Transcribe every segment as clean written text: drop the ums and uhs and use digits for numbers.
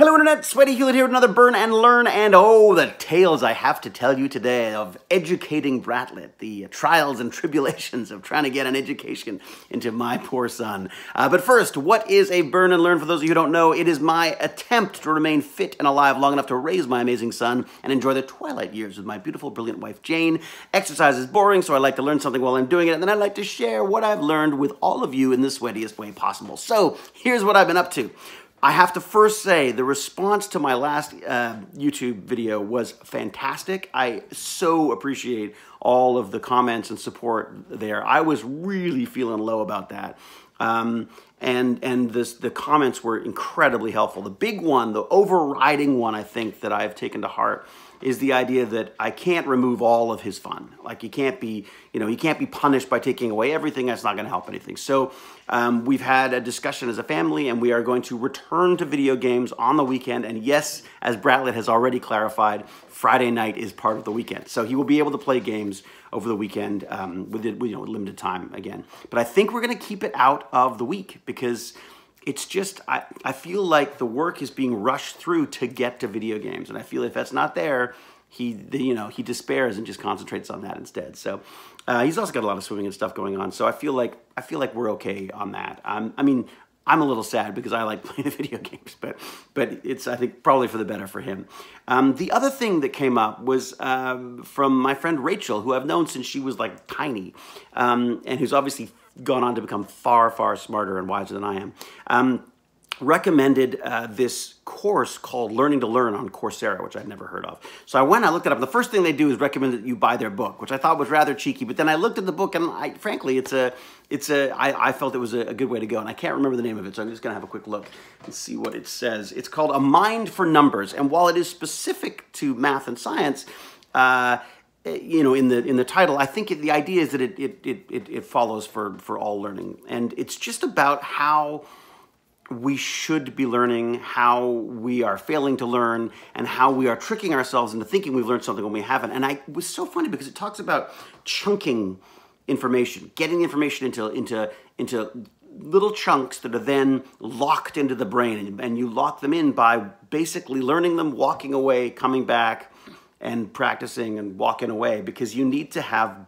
Hello Internet, Sweaty Hewlett here with another Burn and Learn, and oh, the tales I have to tell you today of educating Bratlett, the trials and tribulations of trying to get an education into my poor son. But first, what is a Burn and Learn? For those of you who don't know, it is my attempt to remain fit and alive long enough to raise my amazing son and enjoy the twilight years with my beautiful, brilliant wife, Jane. Exercise is boring, so I like to learn something while I'm doing it, and then I like to share what I've learned with all of you in the sweatiest way possible. So, here's what I've been up to. I have to first say the response to my last YouTube video was fantastic. I so appreciate all of the comments and support there. I was really feeling low about that. And the comments were incredibly helpful. The big one, the overriding one I think that I've taken to heart is the idea that I can't remove all of his fun. Like he can't be punished by taking away everything. That's not gonna help anything. So we've had a discussion as a family, and we are going to return to video games on the weekend. And yes, as Bratlett has already clarified, Friday night is part of the weekend. So he will be able to play games over the weekend with limited time again. But I think we're gonna keep it out of the week because it's just, I feel like the work is being rushed through to get to video games. And I feel if that's not there, he despairs and just concentrates on that instead. So he's also got a lot of swimming and stuff going on. So I feel like we're okay on that. I mean, I'm a little sad because I like playing the video games, but it's, I think, probably for the better for him. The other thing that came up was from my friend Rachel, who I've known since she was like tiny, and who's obviously gone on to become far, far smarter and wiser than I am, recommended this course called Learning to Learn on Coursera, which I'd never heard of. So I looked it up. The first thing they do is recommend that you buy their book, which I thought was rather cheeky. But then I looked at the book, and frankly, I felt it was a good way to go. And I can't remember the name of it, so I'm just going to have a quick look and see what it says. It's called A Mind for Numbers. And while it is specific to math and science, in the title, I think the idea is that it follows for all learning, and it's just about how we should be learning, how we are failing to learn, and how we are tricking ourselves into thinking we've learned something when we haven't. And it was so funny because it talks about chunking information, getting information into little chunks that are then locked into the brain, and you lock them in by basically learning them, walking away, coming back, and practicing and walking away, because you need to have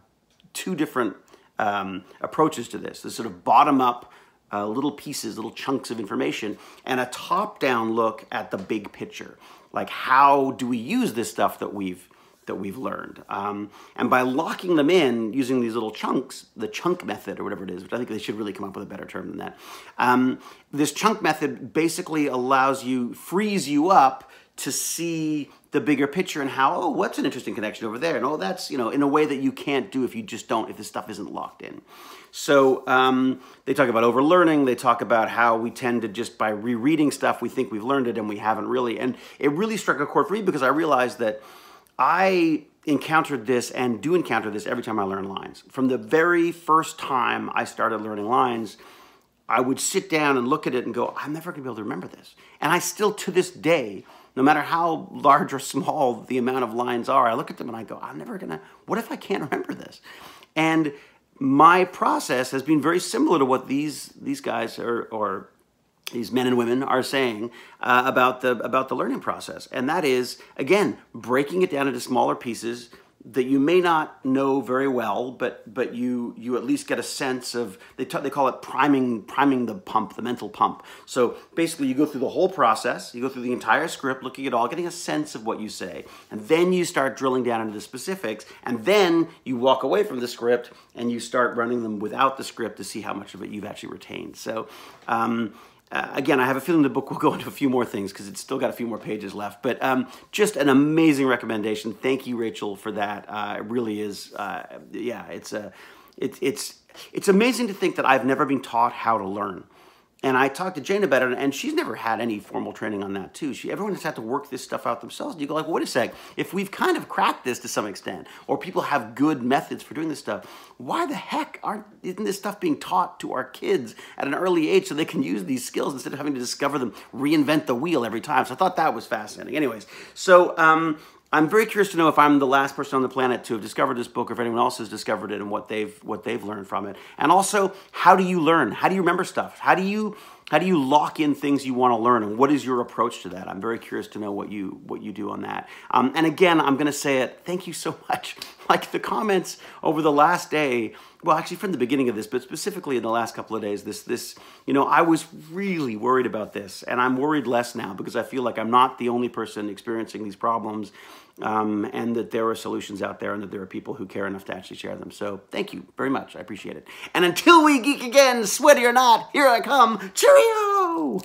two different approaches to this. This sort of bottom-up little pieces, little chunks of information, and a top-down look at the big picture. Like, how do we use this stuff that we've learned? And by locking them in, using these little chunks, the chunk method or whatever it is, which I think they should really come up with a better term than that. This chunk method basically frees you up to see the bigger picture and how, oh, what's an interesting connection over there? And oh, that's, in a way that you can't do if this stuff isn't locked in. So they talk about overlearning. They talk about how we tend to just by rereading stuff, we think we've learned it and we haven't really. And it really struck a chord for me because I realized that I encountered this and do encounter this every time I learn lines. From the very first time I started learning lines, I would sit down and look at it and go, I'm never gonna be able to remember this. And I still, to this day, no matter how large or small the amount of lines are, I look at them and I go, what if I can't remember this? And my process has been very similar to what these guys or these men and women are saying about the learning process. And that is, again, breaking it down into smaller pieces that you may not know very well, but you at least get a sense of, they call it priming the pump, the mental pump. So basically you go through the whole process, you go through the entire script, looking at it all, getting a sense of what you say, and then you start drilling down into the specifics, and then you walk away from the script and you start running them without the script to see how much of it you've actually retained. So again, I have a feeling the book will go into a few more things because it's still got a few more pages left. But just an amazing recommendation. Thank you, Rachel, for that. It really is. Yeah, it's amazing to think that I've never been taught how to learn. And I talked to Jane about it, and she's never had any formal training on that too. Everyone has had to work this stuff out themselves. And you go like, wait a sec, if we've kind of cracked this to some extent, or people have good methods for doing this stuff, why the heck isn't this stuff being taught to our kids at an early age so they can use these skills instead of having to discover them, reinvent the wheel every time? So I thought that was fascinating. Anyways, so I'm very curious to know if I'm the last person on the planet to have discovered this book, or if anyone else has discovered it and what they've learned from it. And also, how do you learn? How do you remember stuff? How do you How do you lock in things you want to learn, and what is your approach to that? I'm very curious to know what you do on that. And again, I'm going to say it. Thank you so much. Like the comments over the last day, well, actually from the beginning of this, but specifically in the last couple of days, this, I was really worried about this, and I'm worried less now because I feel like I'm not the only person experiencing these problems, and that there are solutions out there, and that there are people who care enough to actually share them. So thank you very much. I appreciate it. And until we geek again, sweaty or not, here I come. Cheerio!